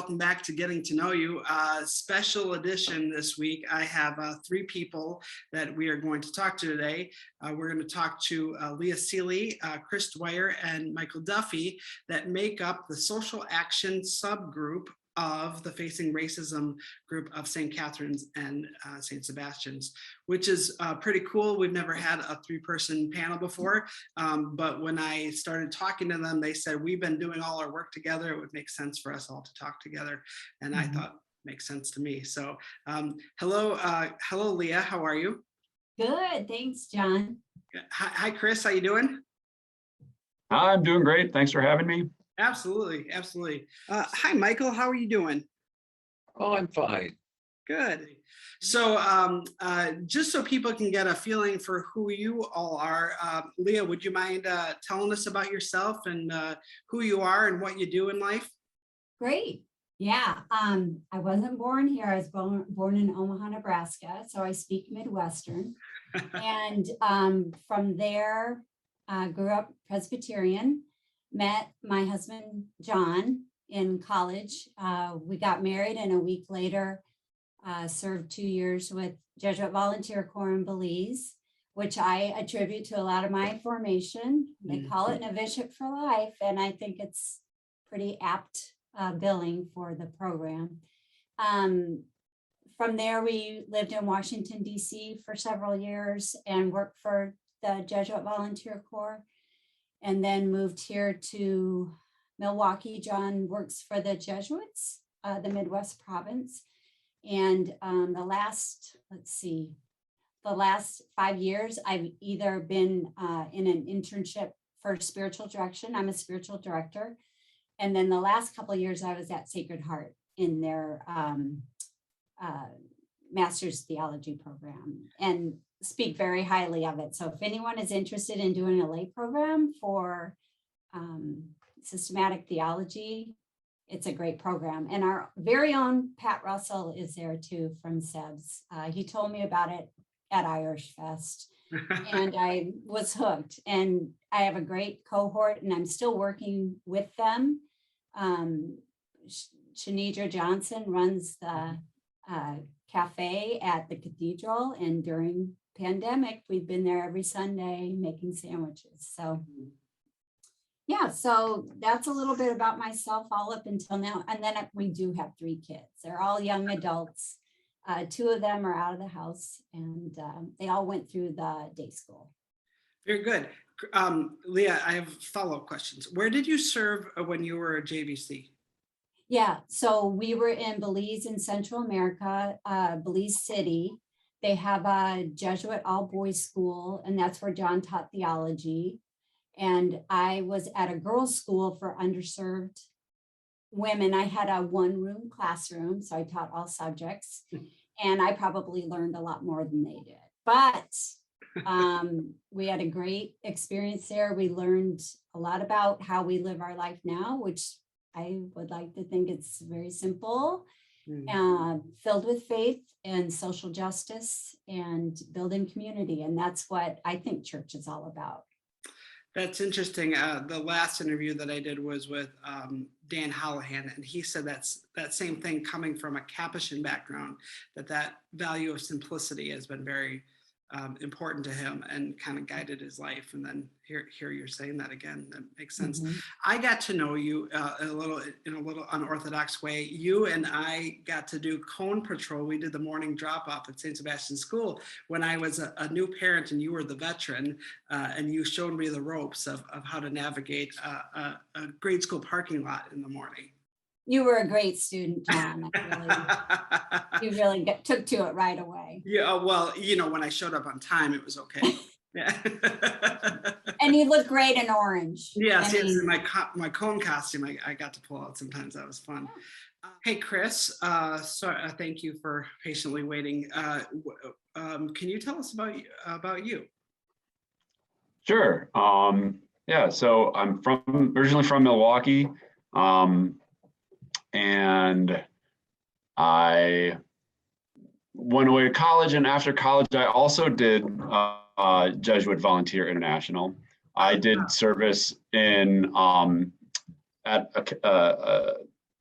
welcome back to Getting to Know You. Special edition this week. I have 3 people that we are going to talk to today. We're going to talk to Leah Seeley, Chris Dwyer, and Michael Duffy that make up the social action subgroup of the Facing Racism group of St. Catherine's and St. Sebastian's, which is pretty cool. We've never had a 3-person panel before, but when I started talking to them, they said, we've been doing all our work together. It would make sense for us all to talk together. And I thought, makes sense to me. So hello, Leah, how are you? Good, thanks, John. Hi, Chris, how you doing? I'm doing great. Thanks for having me. Absolutely, absolutely. Hi, Michael, how are you doing? Oh, I'm fine. Good. So just so people can get a feeling for who you all are, Leah, would you mind telling us about yourself and who you are and what you do in life? Great. Yeah, I wasn't born here. I was born in Omaha, Nebraska, so I speak Midwestern. And from there, grew up Presbyterian, met my husband, John, in college. We got married, and a week later, served 2 years with Jesuit Volunteer Corps in Belize, which I attribute to a lot of my formation. They call it Novitiate for Life, and I think it's pretty apt billing for the program. From there, we lived in Washington, D.C. for several years and worked for the Jesuit Volunteer Corps, and then moved here to Milwaukee. John works for the Jesuits, the Midwest province. And the last 5 years, I've either been in an internship for spiritual direction. I'm a spiritual director. And then the last couple of years, I was at Sacred Heart in their master's theology program, and speak very highly of it. So if anyone is interested in doing a lay program for systematic theology, it's a great program. And our very own Pat Russell is there too from SEBS. He told me about it at Irish Fest and I was hooked. And I have a great cohort and I'm still working with them. Shanidra Johnson runs the cafe at the cathedral, and during pandemic, we've been there every Sunday making sandwiches. So yeah, so that's a little bit about myself all up until now. And then we do have 3 kids. They're all young adults. 2 of them are out of the house, and they all went through the day school. Very good. Leah, I have follow-up questions. Where did you serve when you were a JVC? Yeah, so we were in Belize in Central America, Belize City. They have a Jesuit all-boys school, and that's where John taught theology. And I was at a girls' school for underserved women. I had a 1-room classroom, so I taught all subjects, and I probably learned a lot more than they did. But we had a great experience there. We learned a lot about how we live our life now, which I would like to think it's very simple, filled with faith and social justice and building community. And that's what I think church is all about. That's interesting. The last interview that I did was with Dan Hallahan, and he said that same thing, coming from a Capuchin background, that value of simplicity has been very important to him and kind of guided his life. And then here you're saying that again. That makes sense. I got to know you in a little unorthodox way. You and I got to do cone patrol. We did the morning drop off at St. Sebastian School when I was a new parent and you were the veteran, and you showed me the ropes of how to navigate a grade school parking lot in the morning. You were a great student, John. You really took to it right away. Yeah, well, when I showed up on time, it was okay. Yeah. And you look great in orange. Yes, my cone costume I got to pull out sometimes. That was fun. Hey, Chris, thank you for patiently waiting. Can you tell us about you? Sure. Yeah, so I'm originally from Milwaukee. And I went away to college, and after college, I also did Jesuit Volunteer International. I did service in at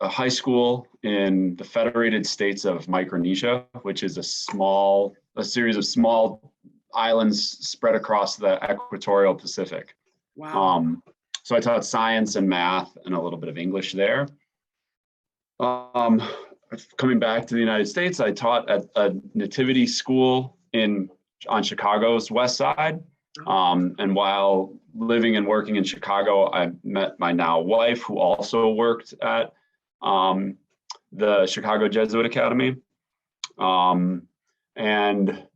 a high school in the Federated States of Micronesia, which is a series of small islands spread across the equatorial Pacific. Wow. So I taught science and math and a little bit of English there. Coming back to the United States, I taught at a nativity school on Chicago's west side. And while living and working in Chicago, I met my now wife, who also worked at the Chicago Jesuit Academy. And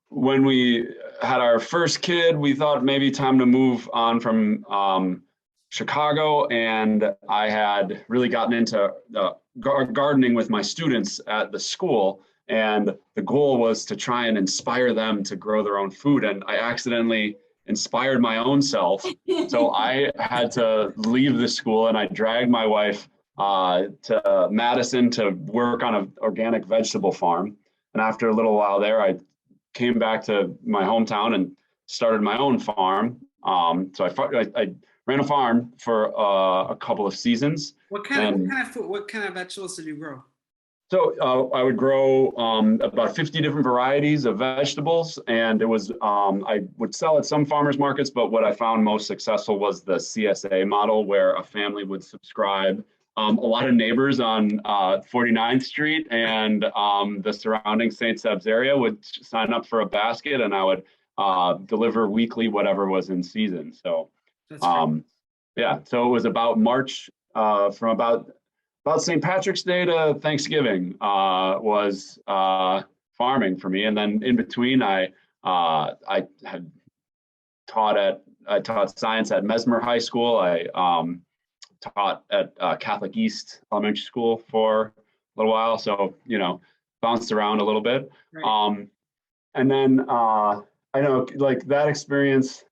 when we had our first kid, we thought maybe time to move on from Chicago. And I had really gotten into gardening with my students at the school. And the goal was to try and inspire them to grow their own food. And I accidentally inspired my own self. So I had to leave the school, and I dragged my wife to Madison to work on an organic vegetable farm. And after a little while there, I came back to my hometown and started my own farm. So I ran a farm for a couple of seasons. What kind of food? What kind of vegetables did you grow? So I would grow about 50 different varieties of vegetables, and it was I would sell at some farmers markets, but what I found most successful was the CSA model, where a family would subscribe. A lot of neighbors on 49th Street and the surrounding St. Seb's area would sign up for a basket, and I would deliver weekly whatever was in season. So yeah, so it was about March from about St. Patrick's Day to Thanksgiving was farming for me. And then in between, I had taught science at Mesmer High School. I taught at Catholic East Elementary School for a little while. So, bounced around a little bit. Right. And then I know, like, that experience,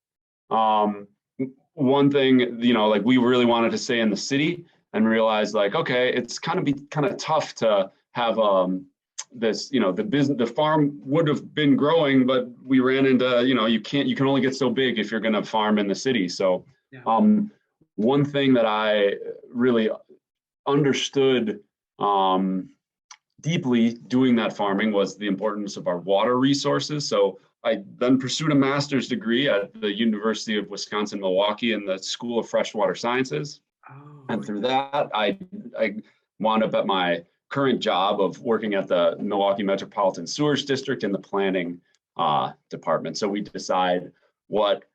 one thing, like, we really wanted to stay in the city, and realized, like, okay, it's kind of tough to have this, the farm would have been growing, but we ran into, you can only get so big if you're going to farm in the city. So one thing that I really understood deeply doing that farming was the importance of our water resources. So I then pursued a master's degree at the University of Wisconsin-Milwaukee in the School of Freshwater Sciences. And through that, I wound up at my current job of working at the Milwaukee Metropolitan Sewage District in the planning department. So we decide what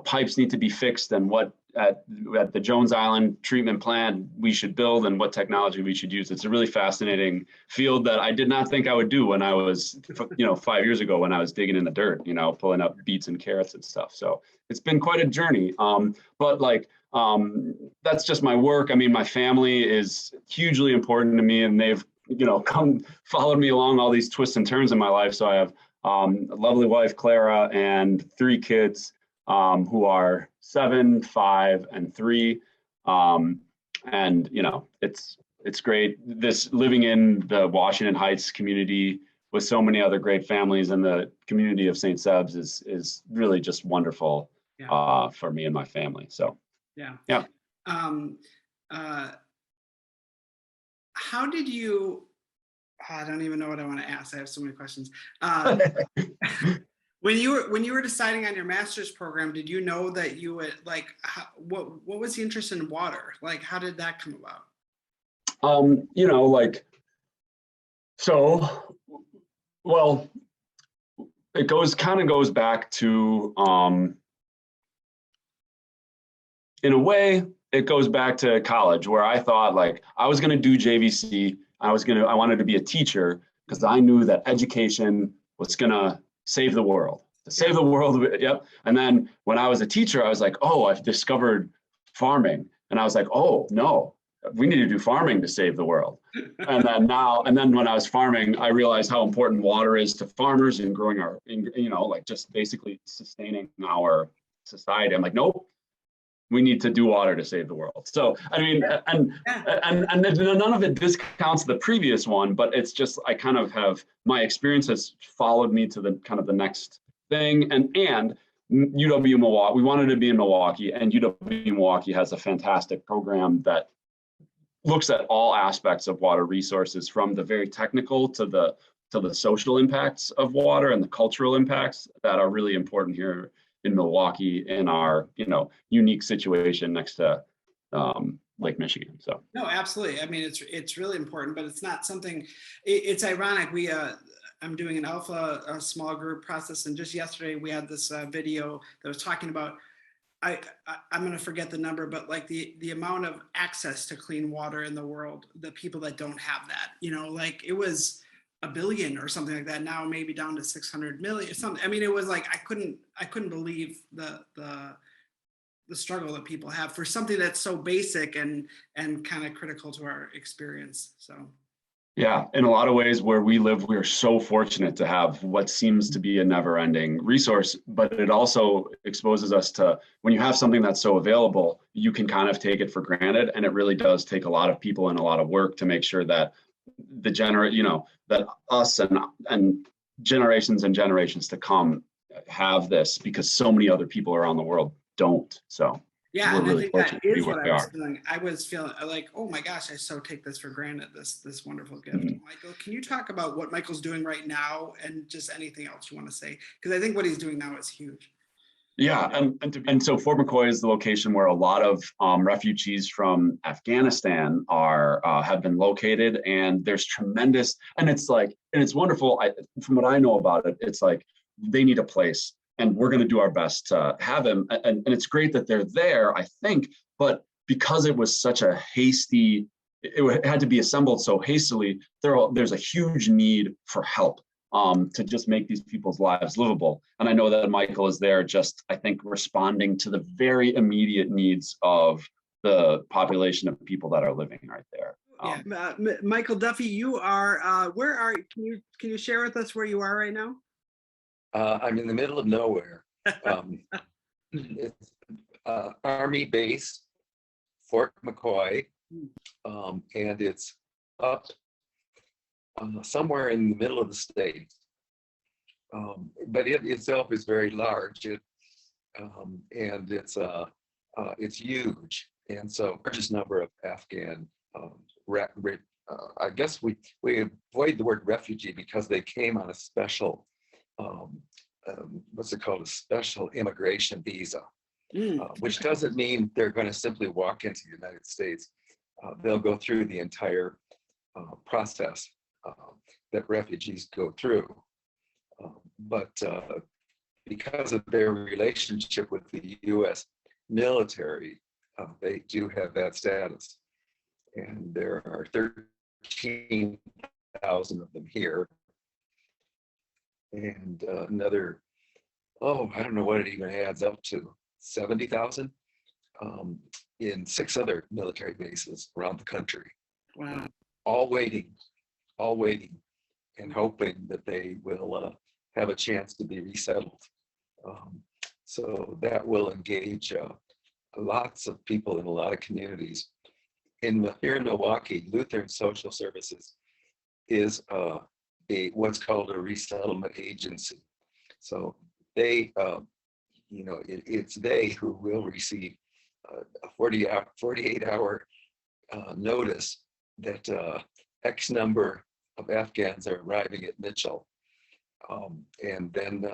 pipes need to be fixed, and what at the Jones Island treatment plant we should build, and what technology we should use. It's a really fascinating field that I did not think I would do when I was 5 years ago, when I was digging in the dirt, pulling up beets and carrots and stuff. So it's been quite a journey. But like, that's just my work. I mean, my family is hugely important to me, and they've, followed me along all these twists and turns in my life. So I have a lovely wife, Clara, and 3 kids who are 7, 5, and 3. And, it's great. This living in the Washington Heights community with so many other great families, and the community of St. Seb's is really just wonderful for me and my family. So. Yeah. How did you? I don't even know what I want to ask. I have so many questions. When you were deciding on your master's program, did you know that you would what was the interest in water? Like, how did that come about? Well, it goes back to. In a way, it goes back to college, where I thought, like, I was going to do JVC. I wanted to be a teacher, because I knew that education was going to save the world. To save the world. Yep. And then when I was a teacher, I was like, oh, I've discovered farming. And I was like, oh, no, we need to do farming to save the world. And then when I was farming, I realized how important water is to farmers and growing just basically sustaining our society. I'm like, nope. We need to do water to save the world. So, I mean, and none of it discounts the previous one, but it's just, I kind of have, my experience has followed me to the kind of the next thing. And UW Milwaukee, we wanted to be in Milwaukee, and UW Milwaukee has a fantastic program that looks at all aspects of water resources, from the very technical to the social impacts of water and the cultural impacts that are really important here in Milwaukee in our, unique situation next to Lake Michigan. So no, absolutely. I mean, it's really important, but it's not something. It's ironic. I'm doing an alpha small group process, and just yesterday we had this video that was talking about. I'm going to forget the number, but like the amount of access to clean water in the world, the people that don't have that, like it was a billion or something like that. Now maybe down to 600 million or something. I mean, it was like I couldn't believe the struggle that people have for something that's so basic and kind of critical to our experience. So. Yeah, in a lot of ways where we live, we are so fortunate to have what seems to be a never-ending resource, but it also exposes us to, when you have something that's so available, you can kind of take it for granted. And it really does take a lot of people and a lot of work to make sure that that us and generations and generations to come have this, because so many other people around the world don't. So yeah, we're and really I think that fortunate to be is where what we I was are. feeling. I was feeling like, oh my gosh, I so take this for granted, this wonderful gift. Mhm. Michael, can you talk about what Michael's doing right now and just anything else you want to say? Because I think what he's doing now is huge. Yeah, and so Fort McCoy is the location where a lot of refugees from Afghanistan have been located, and there's tremendous, and it's wonderful. From what I know about it, it's like they need a place, and we're going to do our best to have them. And it's great that they're there, I think, but because it was such a hasty, it had to be assembled so hastily. There's a huge need for help. To just make these people's lives livable. And I know that Michael is there just, I think, responding to the very immediate needs of the population of people that are living right there. Michael Duffy, you are, can you share with us where you are right now? I'm in the middle of nowhere. It's Army base, Fort McCoy, and it's up somewhere in the middle of the state, but it itself is very large. And it's huge, and so largest number of Afghan. I guess we avoid the word refugee because they came on a special, what's it called, a special immigration visa, which doesn't mean they're going to simply walk into the United States. They'll go through the entire process that refugees go through, but because of their relationship with the U.S. military, they do have that status, and there are 13,000 of them here, and another, I don't know what it even adds up to, 70,000 in 6 other military bases around the country. Wow. All waiting and hoping that they will have a chance to be resettled. So that will engage lots of people in a lot of communities. Here in Milwaukee, Lutheran Social Services is what's called a resettlement agency. So they, it's they who will receive a 48-hour notice that X number of Afghans are arriving at Mitchell. And then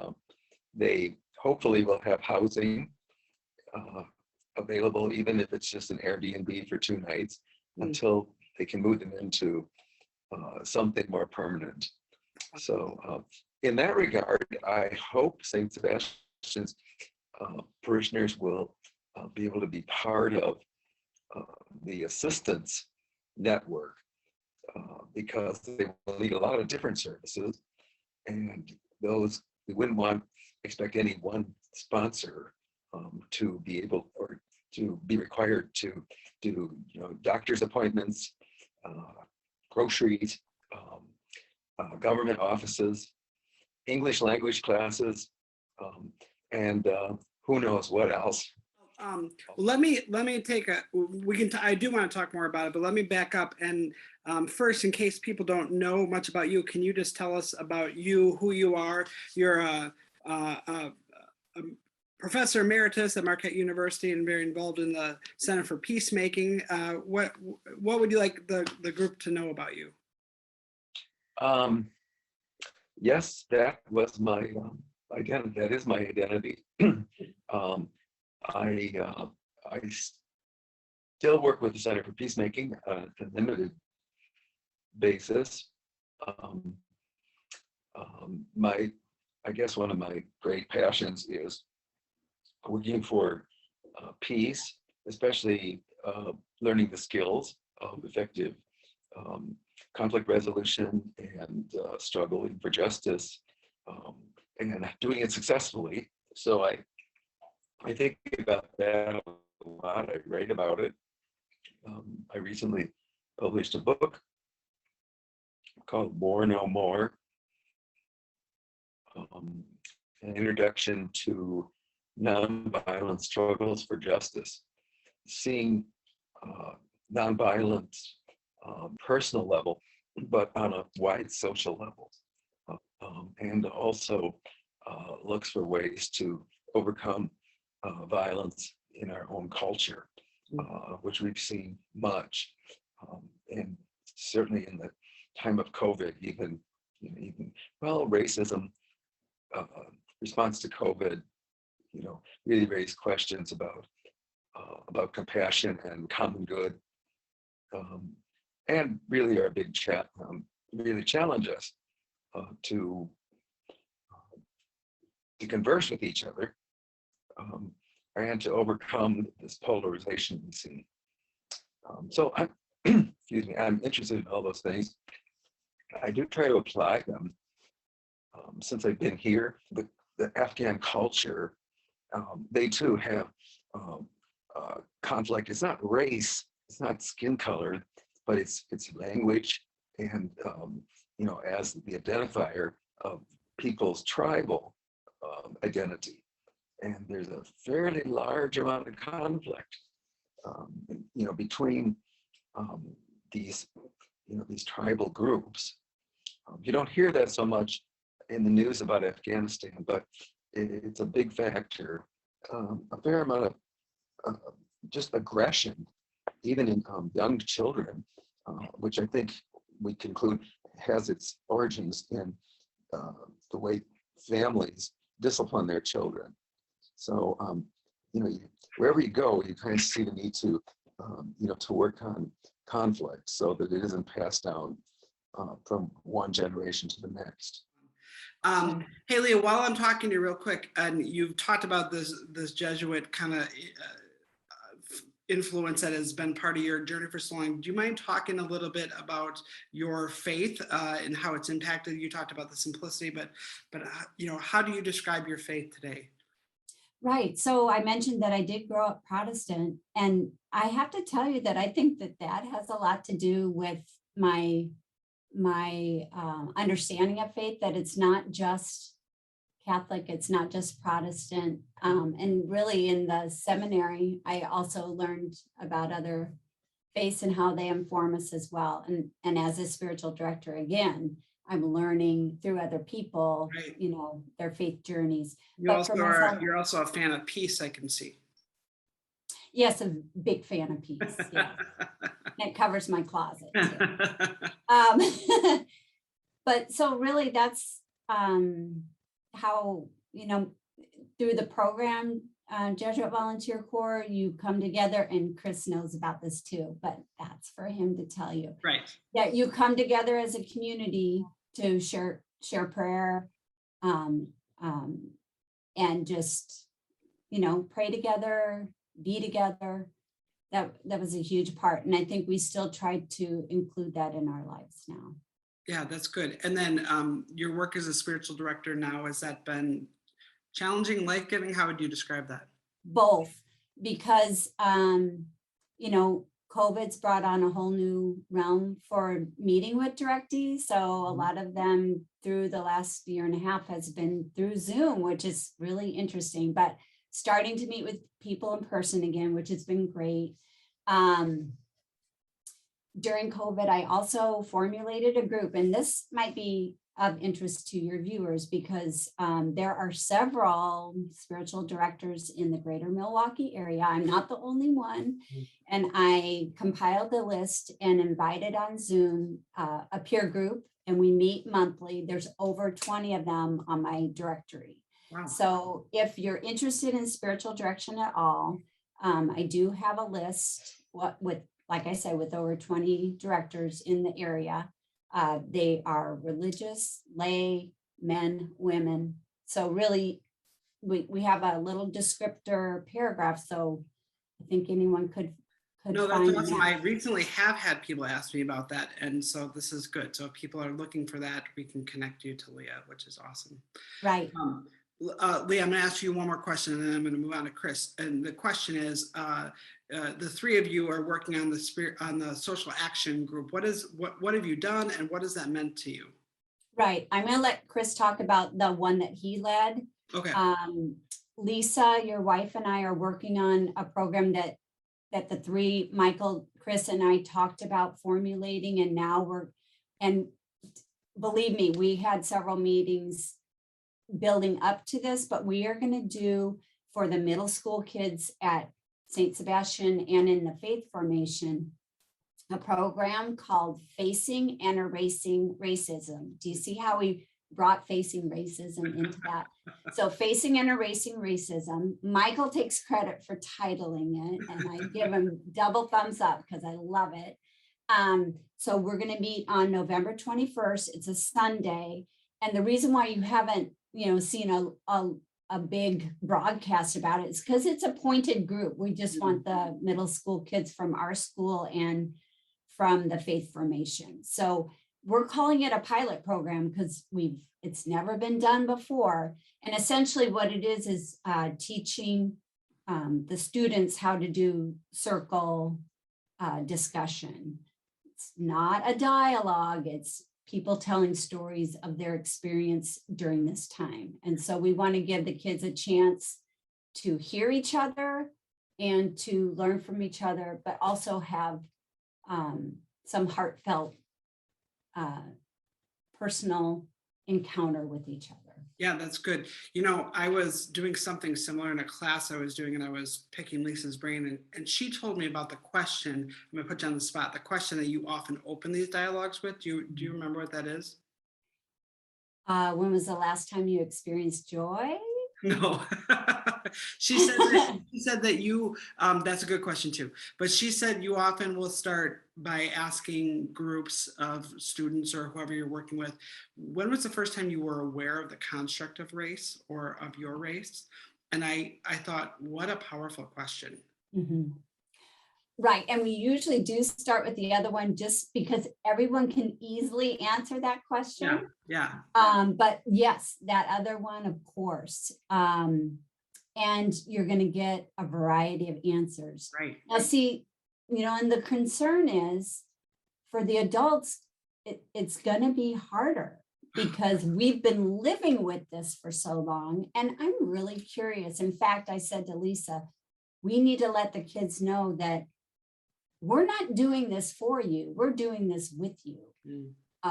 they hopefully will have housing available, even if it's just an Airbnb for 2 nights, until they can move them into something more permanent. So in that regard, I hope St. Sebastian's parishioners will be able to be part of the assistance network, because they will need a lot of different services, and those we wouldn't expect any one sponsor to be able or to be required to do doctor's appointments, groceries, government offices, English language classes, and who knows what else. Let me take I do want to talk more about it, but let me back up and first, in case people don't know much about you, can you just tell us about you, who you are? You're Professor Emeritus at Marquette University and very involved in the Center for Peacemaking. What would you like the group to know about you? Yes, that was my identity. That is my identity. I still work with the Center for Peacemaking on a limited basis. I guess one of my great passions is working for peace, especially learning the skills of effective conflict resolution and struggling for justice, and doing it successfully. So I think about that a lot. I write about it. I recently published a book called War No More, an introduction to nonviolent struggles for justice, seeing nonviolence personal level, but on a wide social level, and also looks for ways to overcome violence in our own culture, which we've seen much, and certainly in the time of COVID, even racism, response to COVID, really raised questions about compassion and common good, and really are a big chat, really challenge us to converse with each other, and to overcome this polarization we see. So I'm, excuse me, I'm interested in all those things. I do try to apply them since I've been here. The Afghan culture, they too have conflict. It's not race, it's not skin color, but it's language, and as the identifier of people's tribal identity. And there's a fairly large amount of conflict, between these tribal groups. You don't hear that so much in the news about Afghanistan, but it's a big factor. A fair amount of just aggression, even in young children, which I think we conclude has its origins in the way families discipline their children. So, wherever you go, you kind of see the need to, to work on conflict so that it isn't passed down from one generation to the next. Hey, Leah, while I'm talking to you real quick, and you've talked about this Jesuit kind of influence that has been part of your journey for so long. Do you mind talking a little bit about your faith and how it's impacted? You talked about the simplicity, but how do you describe your faith today? Right. So I mentioned that I did grow up Protestant, and I have to tell you that I think that has a lot to do with my understanding of faith, that it's not just Catholic, it's not just Protestant. And really in the seminary, I also learned about other faiths and how they inform us as well. And as a spiritual director, again, I'm learning through other people, Right. Their faith journeys. You're also a fan of peace, I can see. Yes, a big fan of peace. Yeah. It covers my closet too. But so really that's how, through the program, Jesuit Volunteer Corps, you come together, and Chris knows about this too, but that's for him to tell you. Right. That you come together as a community to share prayer, and just, pray together, be together. That was a huge part. And I think we still try to include that in our lives now. Yeah, that's good. And then your work as a spiritual director now, has that been challenging, life-giving? How would you describe that? Both, because, COVID's brought on a whole new realm for meeting with directees. So a lot of them through the last year and a half has been through Zoom, which is really interesting, but starting to meet with people in person again, which has been great. During COVID, I also formulated a group, and this might be of interest to your viewers, because there are several spiritual directors in the greater Milwaukee area. I'm not the only one. And I compiled a list and invited on Zoom a peer group, and we meet monthly. There's over 20 of them on my directory. Wow. So if you're interested in spiritual direction at all, I do have a list with, like I said, with over 20 directors in the area. They are religious, lay, men, women. So really, we have a little descriptor paragraph. So I think anyone could No, that's find awesome. that. I recently have had people ask me about that. And so this is good. So if people are looking for that, we can connect you to Leah, which is awesome. Right. Leah, I'm going to ask you one more question, and then I'm going to move on to Chris. And the question is, the three of you are working on the social action group. What have you done, and what has that meant to you? Right. I'm going to let Chris talk about the one that he led. Okay. Lisa, your wife, and I are working on a program that the three, Michael, Chris, and I talked about formulating, and now and believe me, we had several meetings building up to this, but we are going to do for the middle school kids at St. Sebastian and in the faith formation, a program called Facing and Erasing Racism. Do you see how we brought facing racism into that? So Facing and Erasing Racism, Michael takes credit for titling it, and I give him double thumbs up because I love it. So we're going to meet on November 21st. It's a Sunday. And the reason why you haven't seen a big broadcast about it is because it's a pointed group. We just want the middle school kids from our school and from the faith formation. So we're calling it a pilot program because it's never been done before. And essentially what it is teaching the students how to do circle discussion. It's not a dialogue, it's people telling stories of their experience during this time. And so we want to give the kids a chance to hear each other and to learn from each other, but also have some heartfelt personal encounter with each other. Yeah, that's good. I was doing something similar in a class I was doing, and I was picking Lisa's brain, and she told me about the question. I'm going to put you on the spot. The question that you often open these dialogues with. Do you remember what that is? When was the last time you experienced joy? No. She said that you, that's a good question too, but she said you often will start by asking groups of students or whoever you're working with, when was the first time you were aware of the construct of race or of your race? And I thought, what a powerful question. Mm-hmm. Right. And we usually do start with the other one just because everyone can easily answer that question. Yeah. But yes, that other one, of course. And you're going to get a variety of answers. Right. Now, see, and the concern is for the adults, it's going to be harder because we've been living with this for so long. And I'm really curious. In fact, I said to Lisa, we need to let the kids know that we're not doing this for you. We're doing this with you.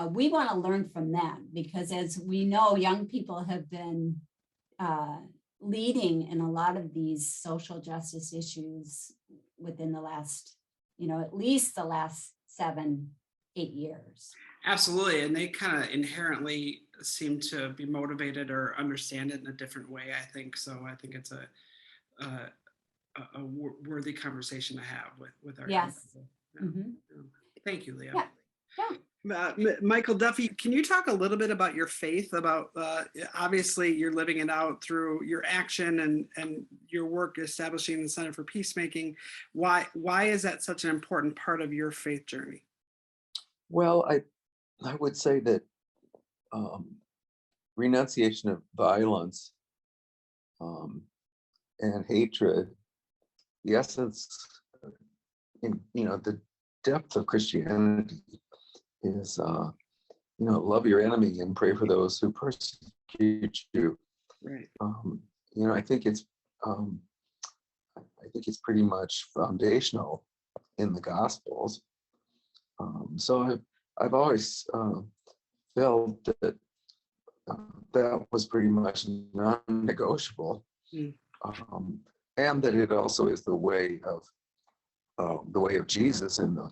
We want to learn from them because, as we know, young people have been leading in a lot of these social justice issues within the last, at least the last 7-8 years. Absolutely. And they kind of inherently seem to be motivated or understand it in a different way, I think. So I think it's a worthy conversation to have with our young people. Yeah. Mm-hmm. Thank you, Leah. Yeah. Michael Duffy, can you talk a little bit about your faith? About obviously you're living it out through your action and your work establishing the Center for Peacemaking. Why is that such an important part of your faith journey? Well, I would say that renunciation of violence and hatred, the essence, the depth of Christianity is, love your enemy and pray for those who persecute you. Right. I think it's pretty much foundational in the Gospels. So I've always felt that that was pretty much non-negotiable. Mm. And that it also is the way of Jesus in the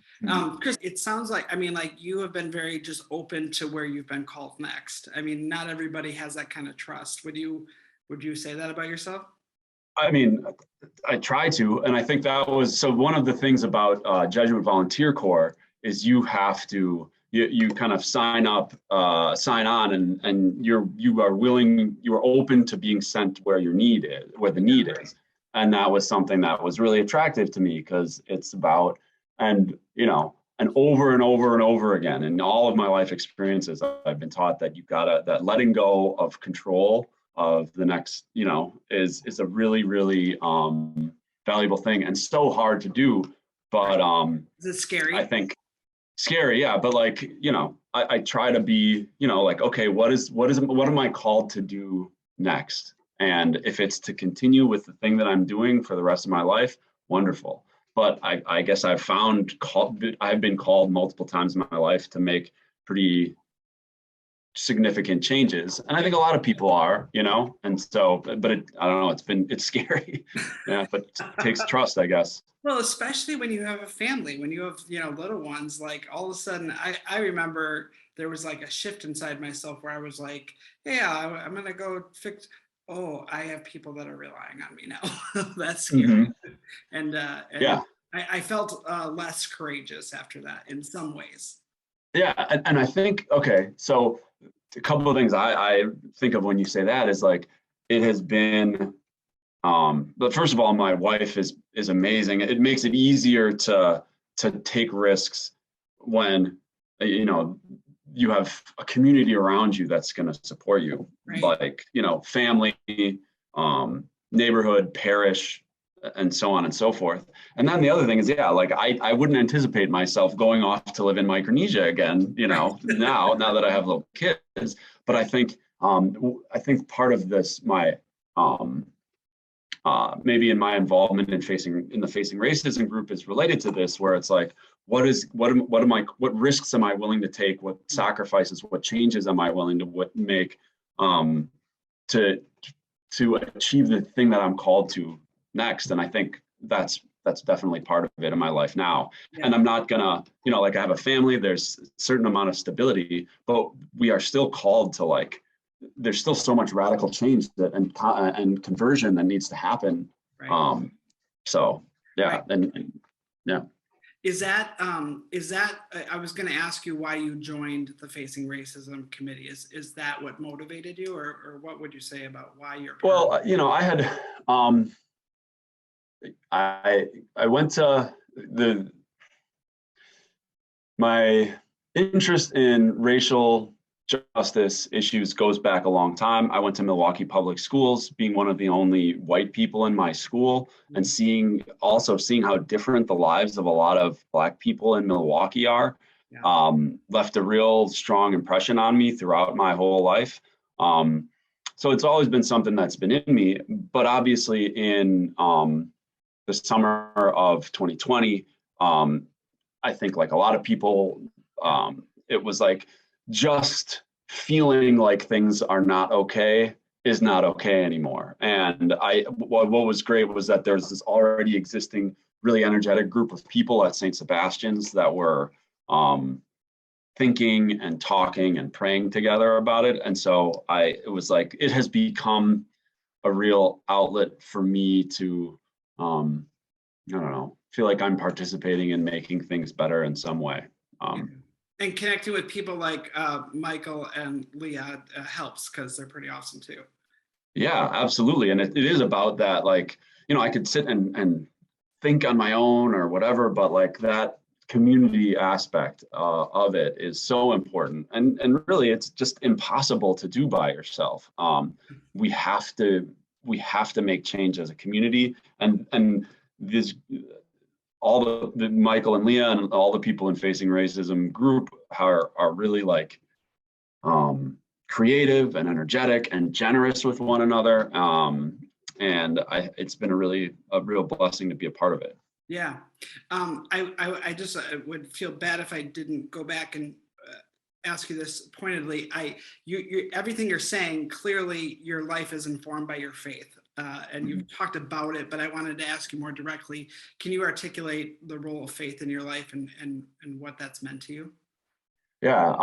Chris, it sounds like, I mean, like you have been very just open to where you've been called next. I mean, not everybody has that kind of trust. Would you say that about yourself? I mean, I try to, and I think that was, so one of the things about Jesuit Volunteer Corps is you have to, you kind of sign on, and you are open to being sent where your need is, where the need is. And that was something that was really attractive to me, because it's about, and over and over and over again, in all of my life experiences, I've been taught that that letting go of control of the next, is a really, really valuable thing, and so hard to do. But Is it scary? I think scary, yeah. But like, I try to be, like, okay, what am I called to do next? And if it's to continue with the thing that I'm doing for the rest of my life, wonderful. But I guess I've been called multiple times in my life to make pretty significant changes, and I think a lot of people are, and so, but I don't know, it's scary. Yeah, but it takes trust, I guess. Well, especially when you have a family, when you have, little ones, like all of a sudden, I remember there was like a shift inside myself where I was like, yeah, I'm going to go fix. Oh, I have people that are relying on me now. That's scary. Mm-hmm. And yeah, I felt less courageous after that in some ways. Yeah. And I think, okay, so a couple of things I think of when you say that is like, it has been, but first of all, my wife is amazing. It makes it easier to take risks when, you have a community around you that's going to support you, right. Like, family, neighborhood, parish, and so on and so forth. And then the other thing is, yeah, like I wouldn't anticipate myself going off to live in Micronesia again, now that I have little kids. But I think part of this, my maybe in my involvement in the Facing Racism group is related to this, where it's like, what risks am I willing to take? What sacrifices, what changes am I willing to make to achieve the thing that I'm called to next? And I think that's definitely part of it in my life now. Yeah. And I'm not gonna, like I have a family, there's a certain amount of stability, but we are still called to, like, there's still so much radical change and conversion that needs to happen. Right. So yeah, right. and yeah. Is that I was going to ask you why you joined the Facing Racism Committee. Is that what motivated you, or what would you say about why you're? Well, I had I went to my interest in racial justice issues goes back a long time. I went to Milwaukee Public Schools, being one of the only white people in my school, and seeing how different the lives of a lot of Black people in Milwaukee are, left a real strong impression on me throughout my whole life. So it's always been something that's been in me, but obviously in the summer of 2020, I think, like a lot of people, it was like, just feeling like things are not okay is not okay anymore. And what was great was that there's this already existing really energetic group of people at St. Sebastian's that were thinking and talking and praying together about it. And so it was like, it has become a real outlet for me to, I don't know, feel like I'm participating in making things better in some way. And connecting with people like Michael and Leah helps, because they're pretty awesome too. Yeah, absolutely. And it is about that, like, I could sit and think on my own or whatever, but like that community aspect of it is so important. And really, it's just impossible to do by yourself. We have to make change as a community, and this. All the Michael and Leah and all the people in Facing Racism group are really like creative and energetic and generous with one another. And it's been a real blessing to be a part of it. Yeah. I just would feel bad if I didn't go back and ask you this pointedly. Everything you're saying, clearly your life is informed by your faith. And you've talked about it, but I wanted to ask you more directly. Can you articulate the role of faith in your life and what that's meant to you? Yeah.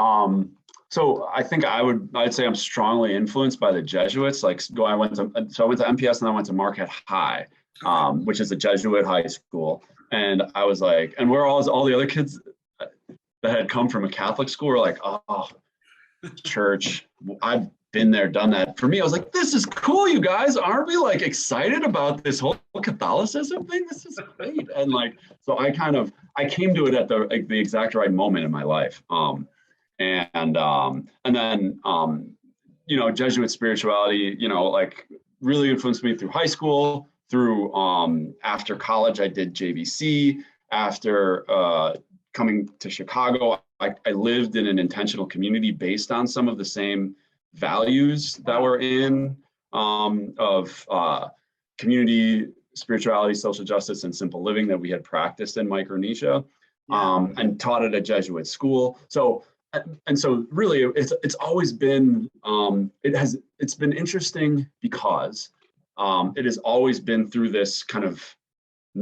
So I think I'd say I'm strongly influenced by the Jesuits. I went to MPS and then I went to Marquette High, which is a Jesuit high school. And I was like, and we're all the other kids that had come from a Catholic school were like, oh, church, I've been there, done that. For me, I was like, this is cool, you guys. Aren't we like excited about this whole Catholicism thing? This is great. And like, so I came to it at the exact right moment in my life. And then Jesuit spirituality, like really influenced me through high school, through after college, I did JVC. After coming to Chicago, I lived in an intentional community based on some of the same values that were in of community, spirituality, social justice, and simple living that we had practiced in Micronesia, and taught at a Jesuit school. So really it's always been it's been interesting because it has always been through this kind of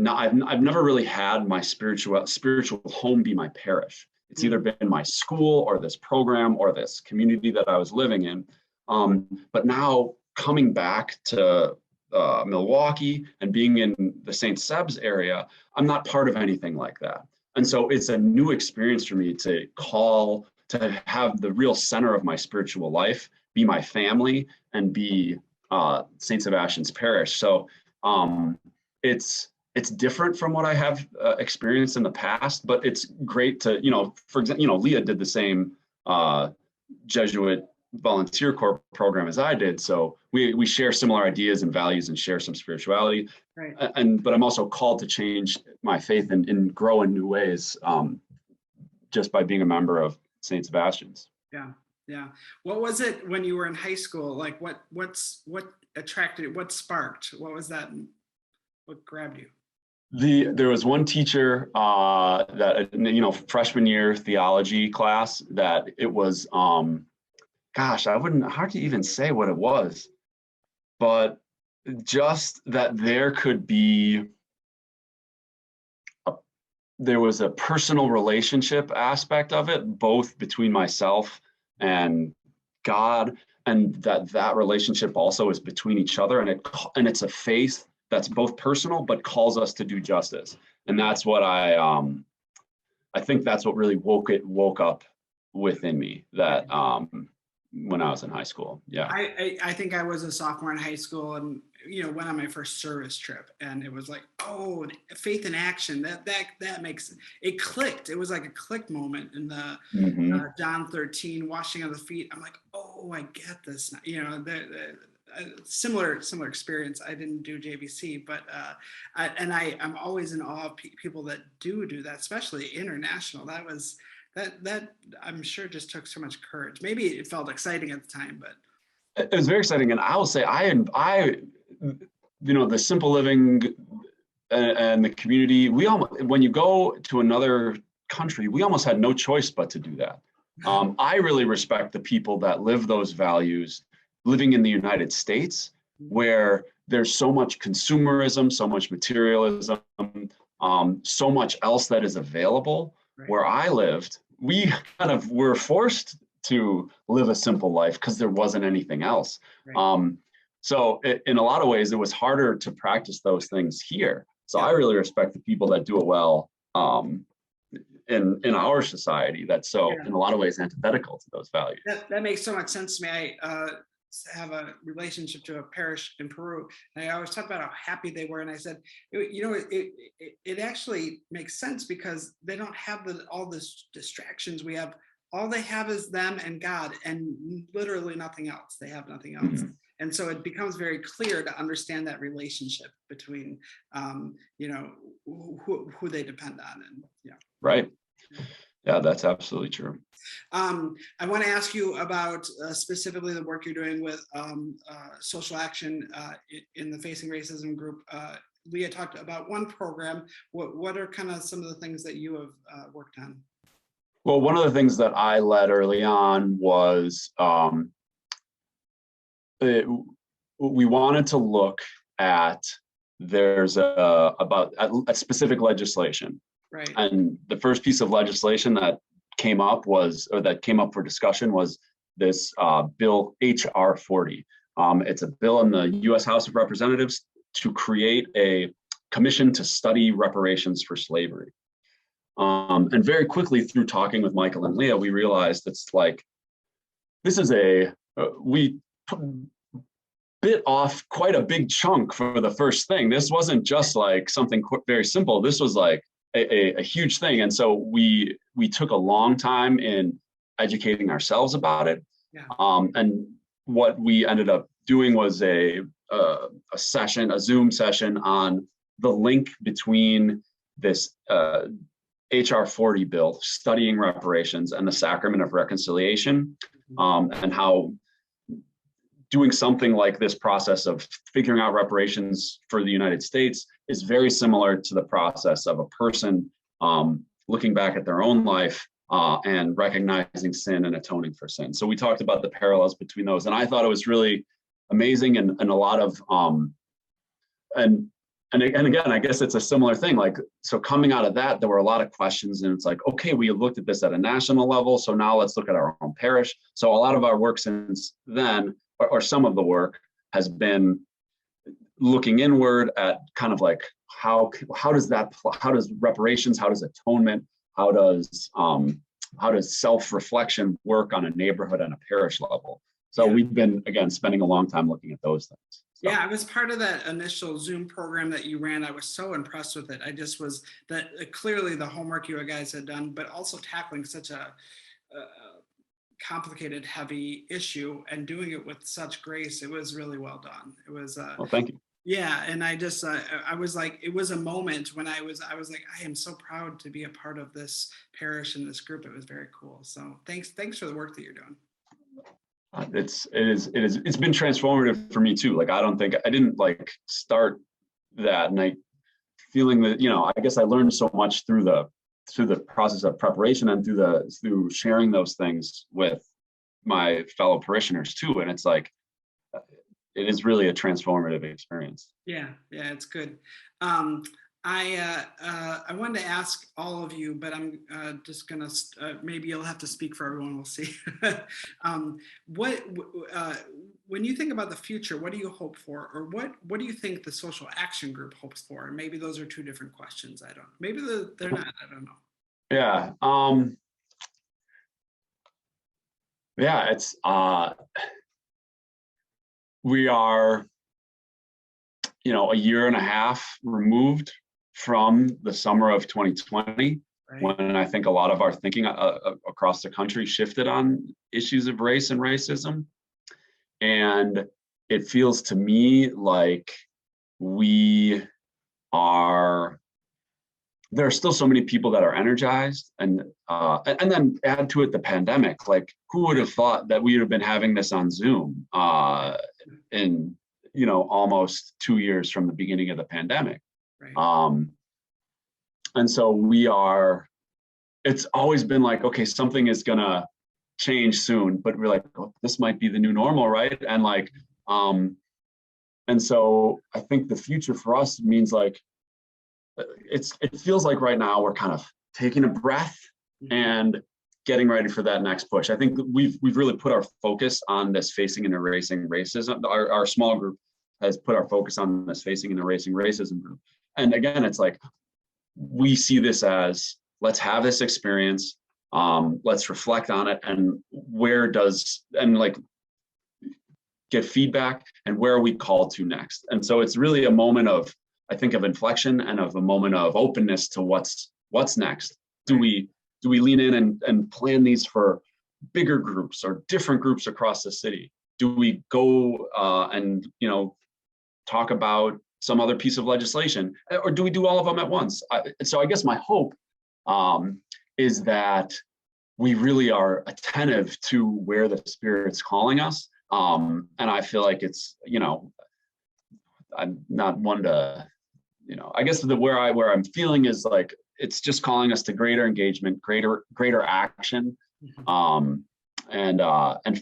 I've never really had my spiritual home be my parish. It's either been my school or this program or this community that I was living in. But now coming back to Milwaukee and being in the St. Seb's area, I'm not part of anything like that. And so it's a new experience for me to have the real center of my spiritual life be my family and be St. Sebastian's Parish. So it's different from what I have experienced in the past, but it's great to, for example, Leah did the same Jesuit volunteer corps program as I did. So we share similar ideas and values and share some spirituality. Right. But I'm also called to change my faith and grow in new ways just by being a member of St. Sebastian's. Yeah. Yeah. What was it when you were in high school? Like what attracted, what sparked? What was that? What grabbed you? There was one teacher that, freshman year theology class that it was, hard to even say what it was, but just that there was a personal relationship aspect of it, both between myself and God, and that relationship also is between each other, and it's a faith that's both personal but calls us to do justice. And that's what I think that's what really woke up within me that when I was in high school. Yeah. I think I was a sophomore in high school and went on my first service trip, and it was like, oh, faith in action. That makes it clicked. It was like a click moment in the John 13 washing of the feet. I'm like, oh, I get this now. Similar experience. I didn't do JVC, but I'm always in awe of people that do that, especially international. That I'm sure just took so much courage. Maybe it felt exciting at the time, but it was very exciting. And I will say, the simple living and the community, when you go to another country, we almost had no choice but to do that. I really respect the people that live those values living in the United States, where there's so much consumerism, so much materialism, so much else that is available. Right. Where I lived, we kind of were forced to live a simple life because there wasn't anything else. Right. So in a lot of ways, it was harder to practice those things here. So I really respect the people that do it well in our society. That's in a lot of ways antithetical to those values. That makes so much sense to me. I have a relationship to a parish in Peru, and I always talk about how happy they were. And I said, it actually makes sense because they don't have all the distractions we have. All they have is them and God, and literally nothing else. They have nothing else. Mm-hmm. And so it becomes very clear to understand that relationship between, who they depend on. And yeah. Right. Yeah, that's absolutely true. I want to ask you about specifically the work you're doing with social action in the Facing Racism group. Leah talked about one program. What are kind of some of the things that you have worked on? Well, one of the things that I led early on was we wanted to look at there's about a specific legislation. Right. And the first piece of legislation that came up for discussion was this bill HR 40. It's a bill in the U.S. House of Representatives to create a commission to study reparations for slavery. And very quickly through talking with Michael and Leah, we realized it's like, this is we bit off quite a big chunk for the first thing. This wasn't just like something very simple. This was like a huge thing. And so we took a long time in educating ourselves about it. Yeah. And what we ended up doing was a Zoom session on the link between this HR 40 bill, studying reparations, and the sacrament of reconciliation, and how doing something like this process of figuring out reparations for the United States is very similar to the process of a person looking back at their own life and recognizing sin and atoning for sin. So we talked about the parallels between those, and I thought it was really amazing and a lot of and again, I guess it's a similar thing. Like, so coming out of that, there were a lot of questions, and it's like, okay, we looked at this at a national level, so now let's look at our own parish. So a lot of our work since then, or some of the work, has been looking inward at kind of like how does reparations, how does atonement, how does self-reflection work on a neighborhood and a parish level. So we've been, again, spending a long time looking at those things. So. Yeah, I was part of that initial Zoom program that you ran. I was so impressed with it. I just was clearly the homework you guys had done, but also tackling such a complicated, heavy issue and doing it with such grace. It was really well done. It was. Well, thank you. Yeah, and I just I was like, it was a moment when I was like, I am so proud to be a part of this parish and this group. It was very cool. So thanks for the work that you're doing. It's been transformative for me too. Like, I didn't like start that night feeling that, I guess I learned so much through the process of preparation and through sharing those things with my fellow parishioners too. And it's like, it is really a transformative experience. Yeah, it's good. I wanted to ask all of you, but I'm just gonna maybe you'll have to speak for everyone. We'll see. When you think about the future, what do you hope for, or what do you think the social action group hopes for? And maybe those are two different questions. I don't. Maybe they're not. I don't know. Yeah. Yeah. It's we are, a year and a half removed from the summer of 2020, right, when I think a lot of our thinking across the country shifted on issues of race and racism. And it feels to me like there are still so many people that are energized, and then add to it the pandemic. Like, who would have thought that we would have been having this on Zoom in almost 2 years from the beginning of the pandemic. Right. And so it's always been like, okay, something is gonna change soon, but we're like, oh, this might be the new normal, right? And like, and so I think the future for us means like, it feels like right now we're kind of taking a breath and getting ready for that next push. I think we've really put our focus on this facing and erasing racism. Our small group has put our focus on this facing and erasing racism group. And again, it's like, we see this as, let's have this experience, let's reflect on it, and get feedback, and where are we called to next? And so it's really a moment of, I think, of inflection and of a moment of openness to what's next. Do we lean in and plan these for bigger groups or different groups across the city? Do we go and talk about some other piece of legislation, or do we do all of them at once? So I guess my hope is that we really are attentive to where the Spirit's calling us. And I feel like it's, I'm not one to, I guess where I'm feeling is like, it's just calling us to greater engagement, greater action, and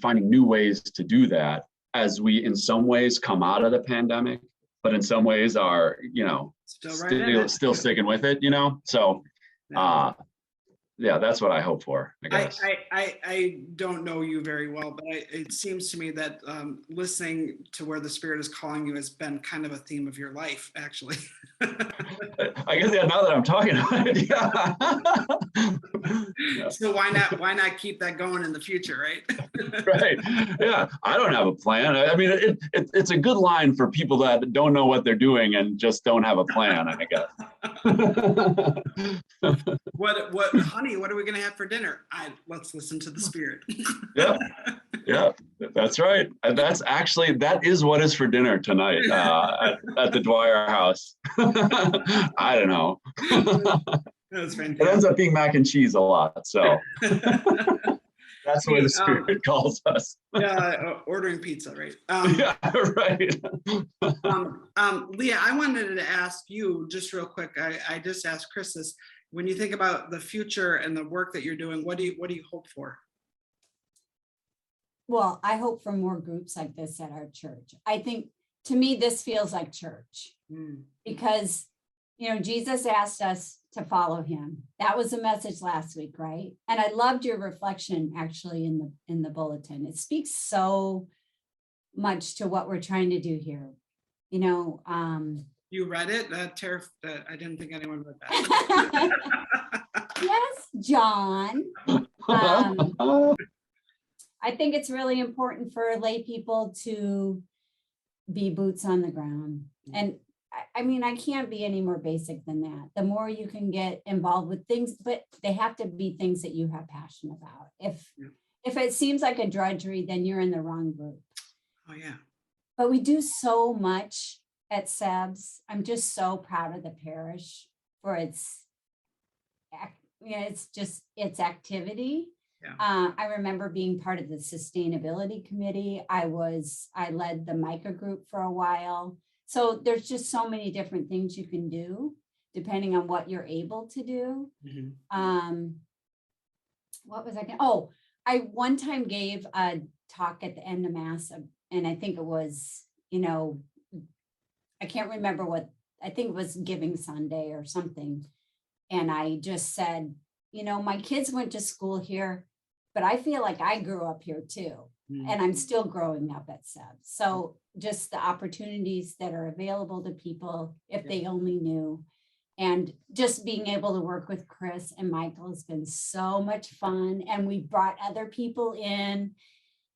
finding new ways to do that as we, in some ways, come out of the pandemic, but in some ways are, still sticking with it, So, yeah, that's what I hope for, I guess. I don't know you very well, but it seems to me that listening to where the Spirit is calling you has been kind of a theme of your life, actually. I guess, yeah, now that I'm talking about it, yeah. So why not keep that going in the future, right? Right. Yeah, I don't have a plan. I mean, it's a good line for people that don't know what they're doing and just don't have a plan, I guess. Honey, what are we going to have for dinner? Let's listen to the Spirit. Yeah, that's right. That is what is for dinner tonight at the Dwyer house. I don't know. That's fantastic. It ends up being mac and cheese a lot, so that's where the Spirit calls us. Yeah, ordering pizza, right? Yeah, right. Leah, I wanted to ask you just real quick. I just asked Chris this. When you think about the future and the work that you're doing, what do you hope for? Well, I hope for more groups like this at our church. I think, to me, this feels like church because, Jesus asked us to follow him. That was the message last week, right? And I loved your reflection actually in the bulletin. It speaks so much to what we're trying to do here. You read it? I didn't think anyone read that. Yes, John. I think it's really important for lay people to be boots on the ground. And I mean, I can't be any more basic than that. The more you can get involved with things, but they have to be things that you have passion about. If it seems like a drudgery, then you're in the wrong group. Oh, yeah. But we do so much at SEBS. I'm just so proud of the parish for its activity. Yeah. I remember being part of the sustainability committee. I led the MICA group for a while. So there's just so many different things you can do depending on what you're able to do. What was I going? Oh, I one time gave a talk at the end of Mass, and I think it was, I can't remember I think it was Giving Sunday or something. And I just said, my kids went to school here, but I feel like I grew up here too. And I'm still growing up at SEB. So just the opportunities that are available to people if they only knew. And just being able to work with Chris and Michael has been so much fun. And we brought other people in.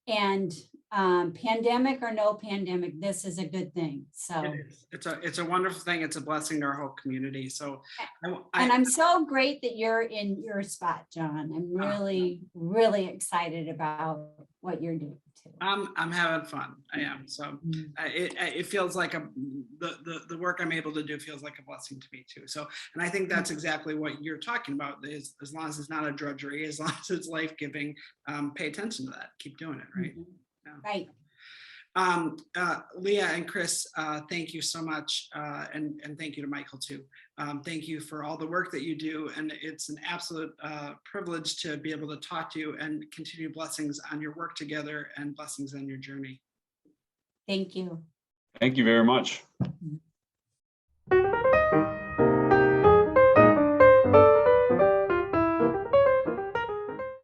And pandemic or no pandemic, this is a good thing. So it's a wonderful thing. It's a blessing to our whole community. So I'm so great that you're in your spot, John. I'm really, really excited about what you're doing too. I'm having fun. I am. So it feels like the work I'm able to do feels like a blessing to me too. So, and I think that's exactly what you're talking about, is as long as it's not a drudgery, as long as it's life-giving, pay attention to that. Keep doing it, right? Yeah. Right. Leah and Chris, thank you so much. And thank you to Michael too. Thank you for all the work that you do. And it's an absolute privilege to be able to talk to you, and continue blessings on your work together and blessings on your journey. Thank you. Thank you very much.